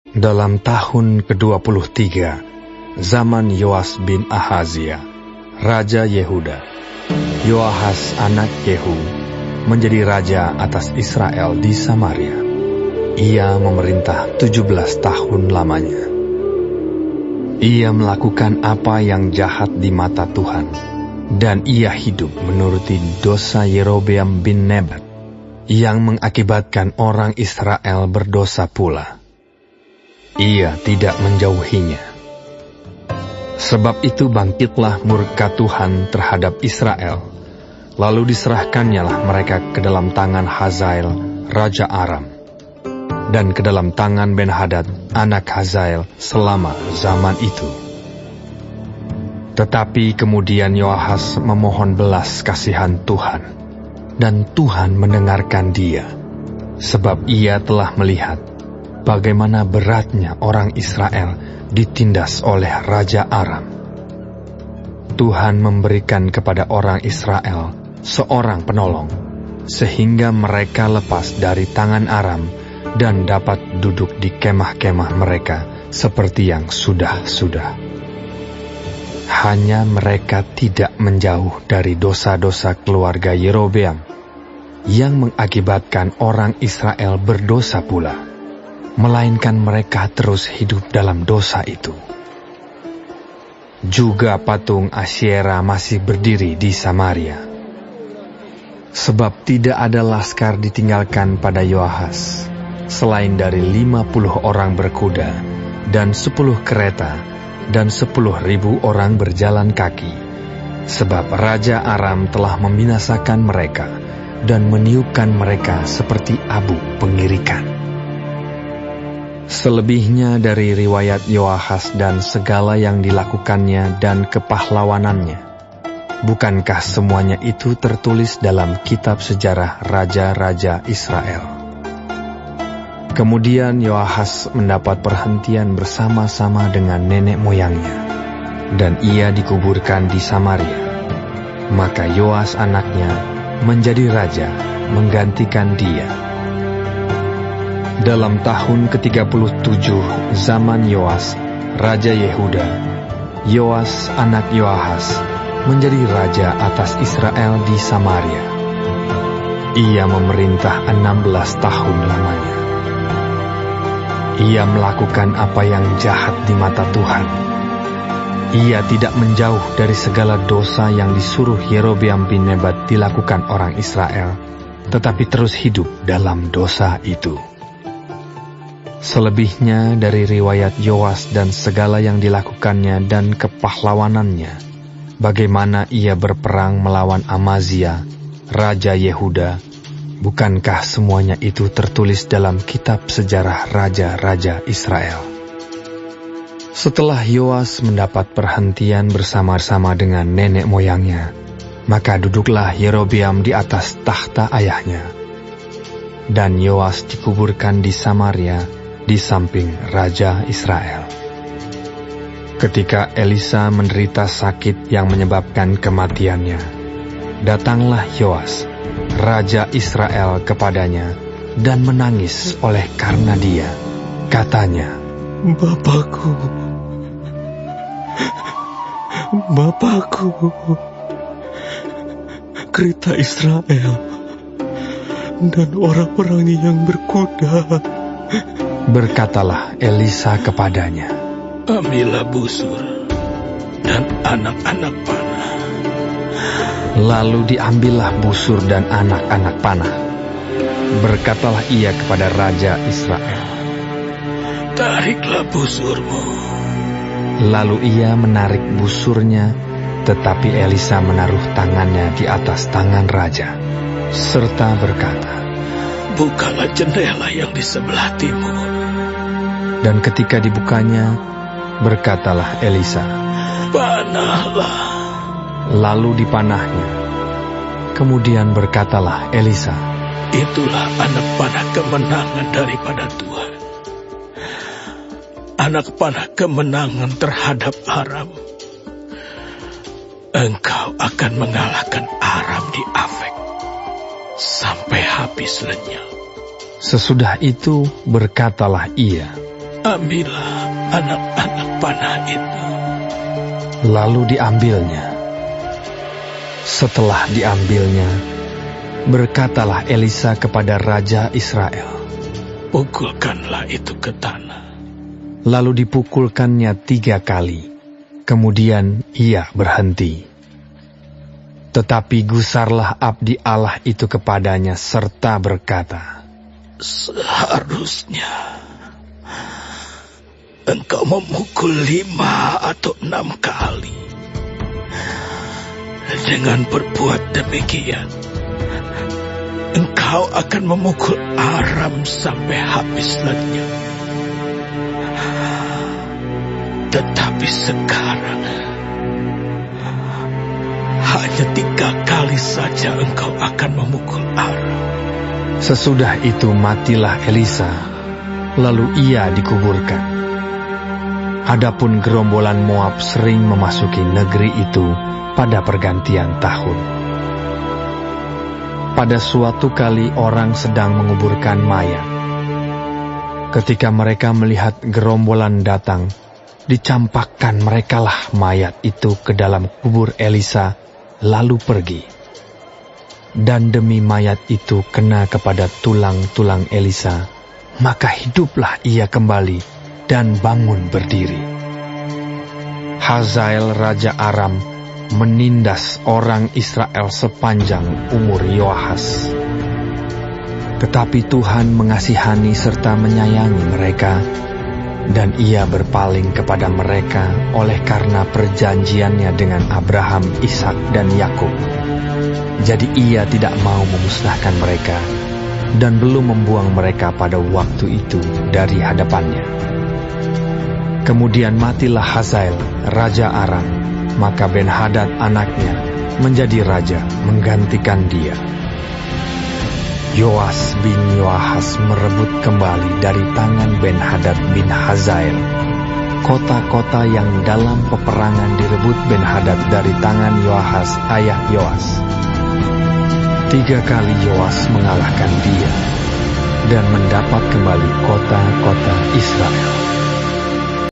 Dalam tahun ke-23, zaman Yoas bin Ahazia, Raja Yehuda, Yoahas anak Yehu menjadi raja atas Israel di Samaria. Ia memerintah 17 tahun lamanya. Ia melakukan apa yang jahat di mata Tuhan, dan ia hidup menuruti dosa Yerobeam bin Nebat, yang mengakibatkan orang Israel berdosa pula. Ia tidak menjauhinya. Sebab itu bangkitlah murka Tuhan terhadap Israel, lalu diserahkannyalah mereka ke dalam tangan Hazael, Raja Aram, dan ke dalam tangan Ben-Hadad, anak Hazael, selama zaman itu. Tetapi kemudian Yoahas memohon belas kasihan Tuhan, dan Tuhan mendengarkan dia, sebab ia telah melihat bagaimana beratnya orang Israel ditindas oleh Raja Aram. Tuhan memberikan kepada orang Israel seorang penolong, sehingga mereka lepas dari tangan Aram dan dapat duduk di kemah-kemah mereka seperti yang sudah-sudah. Hanya mereka tidak menjauh dari dosa-dosa keluarga Yerobeam, yang mengakibatkan orang Israel berdosa pula, melainkan mereka terus hidup dalam dosa itu. Juga patung Asyera masih berdiri di Samaria. Sebab tidak ada laskar ditinggalkan pada Yoahas, selain dari 50 orang berkuda, dan 10 kereta, dan 10.000 orang berjalan kaki. Sebab Raja Aram telah membinasakan mereka, dan meniupkan mereka seperti abu pengirikan. Selebihnya dari riwayat Yoahas dan segala yang dilakukannya dan kepahlawanannya, bukankah semuanya itu tertulis dalam kitab sejarah raja-raja Israel? Kemudian Yoahas mendapat perhentian bersama-sama dengan nenek moyangnya, dan ia dikuburkan di Samaria. Maka Yoas anaknya menjadi raja menggantikan dia. Dalam tahun ke-37 zaman Yoas, Raja Yehuda, Yoas anak Yoahas menjadi raja atas Israel di Samaria. Ia memerintah 16 tahun lamanya. Ia melakukan apa yang jahat di mata Tuhan. Ia tidak menjauh dari segala dosa yang disuruh Yerobeam bin Nebat dilakukan orang Israel, tetapi terus hidup dalam dosa itu. Selebihnya dari riwayat Yoas dan segala yang dilakukannya dan kepahlawanannya, bagaimana ia berperang melawan Amazia, Raja Yehuda, bukankah semuanya itu tertulis dalam kitab sejarah raja-raja Israel? Setelah Yoas mendapat perhentian bersama-sama dengan nenek moyangnya, maka duduklah Yerobeam di atas tahta ayahnya. Dan Yoas dikuburkan di Samaria, di samping Raja Israel. Ketika Elisa menderita sakit yang menyebabkan kematiannya, datanglah Yoas, Raja Israel, kepadanya dan menangis oleh karena dia. Katanya, Bapakku, kereta Israel dan orang-orangnya yang berkuda. Berkatalah Elisa kepadanya, ambillah busur dan anak-anak panah. Lalu diambillah busur dan anak-anak panah. Berkatalah ia kepada Raja Israel, tariklah busurmu. Lalu ia menarik busurnya, tetapi Elisa menaruh tangannya di atas tangan raja, serta berkata, bukalah jendela yang di sebelah timur. Dan ketika dibukanya, berkatalah Elisa, panahlah. Lalu dipanahnya. Kemudian berkatalah Elisa, itulah anak panah kemenangan daripada Tuhan. Anak panah kemenangan terhadap Aram. Engkau akan mengalahkan Aram di Afek sampai habis lenyap. Sesudah itu berkatalah ia, ambillah anak-anak panah itu. Lalu diambilnya. Setelah diambilnya, berkatalah Elisa kepada Raja Israel, pukulkanlah itu ke tanah. Lalu dipukulkannya 3 kali, kemudian ia berhenti. Tetapi gusarlah abdi Allah itu kepadanya serta berkata, seharusnya engkau memukul 5 atau 6 kali. Dengan berbuat demikian, engkau akan memukul Aram sampai habis lenyap. Tetapi sekarang hanya 3 kali saja engkau akan memukul Aram. Sesudah itu matilah Elisa, lalu ia dikuburkan. Adapun gerombolan Moab sering memasuki negeri itu pada pergantian tahun. Pada suatu kali orang sedang menguburkan mayat. Ketika mereka melihat gerombolan datang, dicampakkan merekalah mayat itu ke dalam kubur Elisa, lalu pergi. Dan demi mayat itu kena kepada tulang-tulang Elisa, maka hiduplah ia kembali dan bangun berdiri. Hazael Raja Aram menindas orang Israel sepanjang umur Yoahas. Tetapi Tuhan mengasihani serta menyayangi mereka, dan ia berpaling kepada mereka oleh karena perjanjiannya dengan Abraham, Ishak, dan Yakub. Jadi ia tidak mau memusnahkan mereka, dan belum membuang mereka pada waktu itu dari hadapannya. Kemudian matilah Hazael, Raja Aram, maka Ben-Hadad anaknya menjadi raja menggantikan dia. Yoas bin Yoahas merebut kembali dari tangan Ben-Hadad bin Hazael kota-kota yang dalam peperangan direbut Ben-Hadad dari tangan Yoahas ayah Yoas. 3 kali Yoas mengalahkan dia dan mendapat kembali kota-kota Israel.